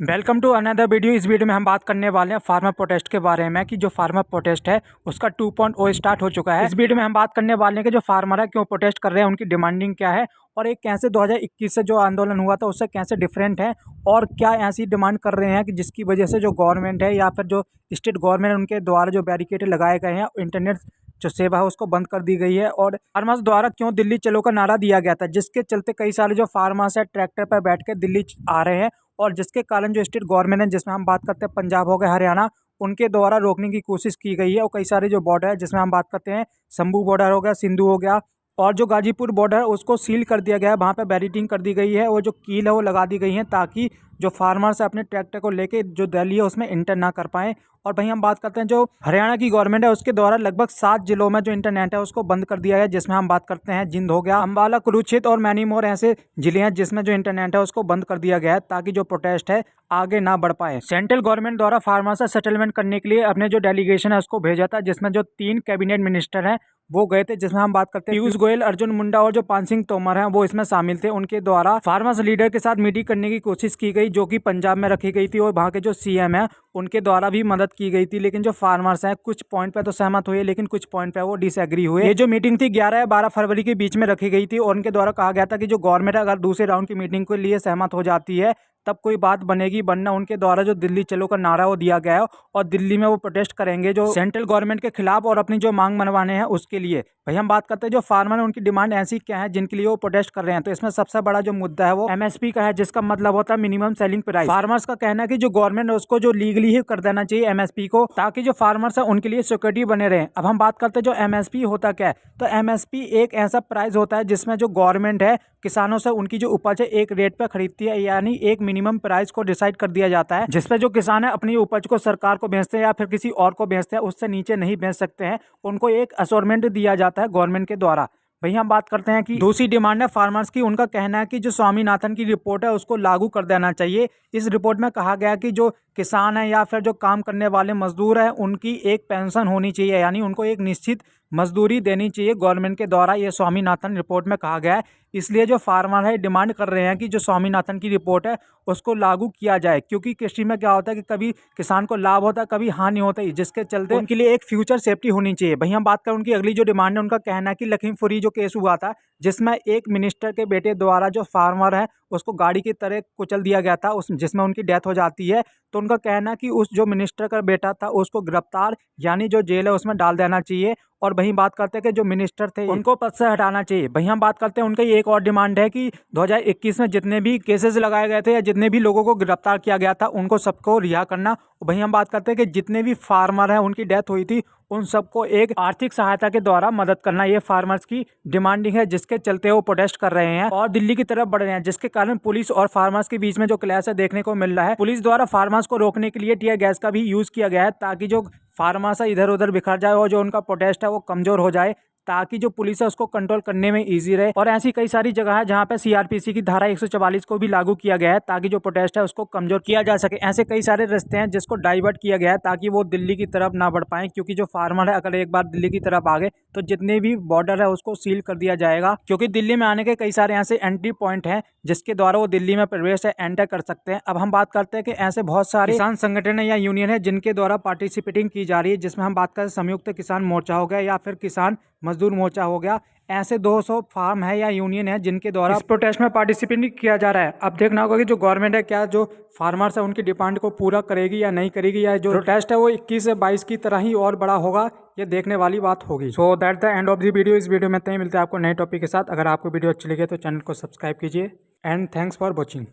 Welcome to another video. इस video में हम बात करने वाले हैं फार्मर प्रोटेस्ट के बारे में कि जो फार्मर प्रोटेस्ट है उसका 2.0 स्टार्ट हो चुका है। इस वीडियो में हम बात करने वाले हैं कि जो फार्मर है क्यों प्रोटेस्ट कर रहे हैं, उनकी डिमांडिंग क्या है और एक कैसे 2021 से जो आंदोलन हुआ था उससे कैसे डिफरेंट है और क्या ऐसी डिमांड कर रहे हैं कि जिसकी वजह से जो गवर्नमेंट है या फिर जो स्टेट गवर्नमेंट उनके द्वारा जो बैरिकेड लगाए गए हैं, इंटरनेट जो सेवा है उसको बंद कर दी गई है। और फार्मर्स द्वारा क्यों दिल्ली चलो का नारा दिया गया था, जिसके चलते कई सारे जो फार्मर्स है ट्रैक्टर पर बैठ के दिल्ली आ रहे हैं और जिसके कारण जो स्टेट गवर्नमेंट है, जिसमें हम बात करते हैं पंजाब हो गया, हरियाणा, उनके द्वारा रोकने की कोशिश की गई है। और कई सारे जो बॉर्डर है, जिसमें हम बात करते हैं शंभू बॉर्डर हो गया, सिंधु हो गया और जो गाजीपुर बॉर्डर है उसको सील कर दिया गया है। वहाँ पे बैरिकेडिंग कर दी गई है और जो कील है वो लगा दी गई है ताकि जो फार्मर्स है अपने ट्रैक्टर को लेके जो दिल्ली है उसमें इंटर ना कर पाएँ। और वहीं हम बात करते हैं जो हरियाणा की गवर्नमेंट है उसके द्वारा लगभग 7 जिलों में जो इंटरनेट है उसको बंद कर दिया है, जिसमें हम बात करते हैं जिंद हो गया, अम्बाला, कुरुक्षेत्र और मैनी मोर ऐसे जिले हैं जिसमें जो इंटरनेट है उसको बंद कर दिया गया है ताकि जो प्रोटेस्ट है आगे ना बढ़ पाए। सेंट्रल गवर्नमेंट द्वारा फार्मर्स से सेटलमेंट करने के लिए अपने जो डेलीगेशन है उसको भेजा था, जिसमें जो 3 कैबिनेट मिनिस्टर हैं वो गए थे, जिसमें हम बात करते हैं पीयूष गोयल, अर्जुन मुंडा और जो पान सिंह तोमर हैं वो इसमें शामिल थे। उनके द्वारा फार्मर्स लीडर के साथ मीटिंग करने की कोशिश की गई जो कि पंजाब में रखी गई थी और वहाँ के जो सीएम है उनके द्वारा भी मदद की गई थी। लेकिन जो फार्मर्स हैं कुछ पॉइंट पे तो सहमत हुए लेकिन कुछ पॉइंट पे वो डिसएग्री हुए। ये जो मीटिंग थी 11 या 12 फरवरी के बीच में रखी गई थी और उनके द्वारा कहा गया था कि जो गवर्नमेंट अगर दूसरे राउंड की मीटिंग के लिए सहमत हो जाती है तब कोई बात बनेगी, वरना उनके द्वारा जो दिल्ली चलो का नारा वो दिया गया है और दिल्ली में वो प्रोटेस्ट करेंगे जो सेंट्रल गवर्नमेंट के खिलाफ और अपनी जो मांग मनवाने हैं उसके लिए। भाई हम बात करते हैं जो फार्मर है उनकी डिमांड ऐसी क्या है जिनके लिए वो प्रोटेस्ट कर रहे हैं। तो इसमें सबसे बड़ा जो मुद्दा है वो एमएसपी का है, जिसका मतलब होता है मिनिमम सेलिंग प्राइस। फार्मर्स का कहना है कि जो गवर्नमेंट है उसको जो लीगली ही कर देना चाहिए एमएसपी को, ताकि जो फार्मर्स है उनके लिए सिक्योरिटी बने रहे। अब हम बात करते हैं जो एमएसपी होता क्या है, तो एमएसपी एक ऐसा प्राइस होता है जिसमें जो गवर्नमेंट है किसानों से उनकी जो उपज है एक रेट पर खरीदती है, यानी एक मिनिमम प्राइस को डिसाइड कर दिया जाता है जिसपे जो किसान है अपनी उपज को सरकार को बेचते हैं या फिर किसी और को बेचते हैं, उससे नीचे नहीं बेच सकते हैं। उनको एक अश्योरमेंट दिया जाता है गवर्नमेंट के द्वारा। वहीं हम बात करते हैं कि दूसरी डिमांड है फार्मर्स की। उनका कहना है कि जो स्वामीनाथन की रिपोर्ट है उसको लागू कर देना चाहिए। इस रिपोर्ट में कहा गया कि जो किसान है या फिर जो काम करने वाले मजदूर हैं उनकी एक पेंशन होनी चाहिए, यानी उनको एक निश्चित मजदूरी देनी चाहिए गवर्नमेंट के द्वारा। ये स्वामीनाथन रिपोर्ट में कहा गया है। इसलिए जो फार्मर है डिमांड कर रहे हैं कि जो स्वामीनाथन की रिपोर्ट है उसको लागू किया जाए, क्योंकि कृषि में क्या होता है कि कभी किसान को लाभ होता है कभी हानि होता है, जिसके चलते उनके लिए एक फ्यूचर सेफ्टी होनी चाहिए। भैया हम बात करें उनकी अगली जो डिमांड है, उनका कहना है कि लखीमपुरी जो केस हुआ था जिसमें एक मिनिस्टर के बेटे द्वारा जो फार्मर है उसको गाड़ी की तरह कुचल दिया गया था, उस जिसमें उनकी डेथ हो जाती है। तो उनका कहना है कि उस जो मिनिस्टर का बेटा था उसको गिरफ्तार यानी जो जेल है उसमें डाल देना चाहिए। और वहीं बात करते हैं कि जो मिनिस्टर थे उनको पद से हटाना चाहिए। वहीं हम बात करते हैं उनकी एक और डिमांड है कि 2021 में जितने भी केसेस लगाए गए थे या जितने भी लोगों को गिरफ्तार किया गया था उनको सबको रिहा करना। वहीं हम बात करते हैं कि जितने भी फार्मर हैं उनकी डेथ हुई थी उन सबको एक आर्थिक सहायता के द्वारा मदद करना, ये फार्मर्स की डिमांडिंग है, जिसके चलते वो प्रोटेस्ट कर रहे हैं और दिल्ली की तरफ बढ़ रहे हैं, जिसके कारण पुलिस और फार्मर्स के बीच में जो क्लैश है देखने को मिल रहा है। पुलिस द्वारा फार्मर्स को रोकने के लिए टीयर गैस का भी यूज किया गया है ताकि जो फार्मर्स है इधर उधर बिखर जाए और जो उनका प्रोटेस्ट है वो कमजोर हो जाए, ताकि जो पुलिस है उसको कंट्रोल करने में इजी रहे। और ऐसी कई सारी जगह है जहां पे सीआरपीसी की धारा 144 को भी लागू किया गया है ताकि जो प्रोटेस्ट है उसको कमजोर किया जा सके। ऐसे कई सारे रास्ते हैं जिसको डाइवर्ट किया गया है ताकि वो दिल्ली की तरफ ना बढ़ पाए, क्योंकि जो फार्मर है अगर एक बार दिल्ली की तरफ आ गए तो जितने भी बॉर्डर है उसको सील कर दिया जाएगा, क्योंकि दिल्ली में आने के कई सारे ऐसे एंट्री पॉइंट हैं जिसके द्वारा वो दिल्ली में प्रवेश है एंटर कर सकते हैं। अब हम बात करते हैं कि ऐसे बहुत सारे किसान संगठन है या यूनियन है जिनके द्वारा पार्टिसिपेटिंग की जा रही है, जिसमें हम बात करें संयुक्त किसान मोर्चा हो गया या फिर किसान मजदूर मोर्चा हो गया। ऐसे 200 फार्म है या यूनियन है जिनके द्वारा इस प्रोटेस्ट में पार्टिसिपेट किया जा रहा है। अब देखना होगा कि जो गवर्नमेंट है क्या जो फार्मर्स है उनकी डिमांड को पूरा करेगी या नहीं करेगी, या जो प्रोटेस्ट है वो 21 से 22 की तरह ही और बड़ा होगा, ये देखने वाली बात होगी। So that the end of the video. इस वीडियो में इतना ही, मिलते हैं आपको नए टॉपिक के साथ। अगर आपको वीडियो अच्छी लगे तो चैनल को सब्सक्राइब कीजिए एंड थैंक्स फॉर वॉचिंग।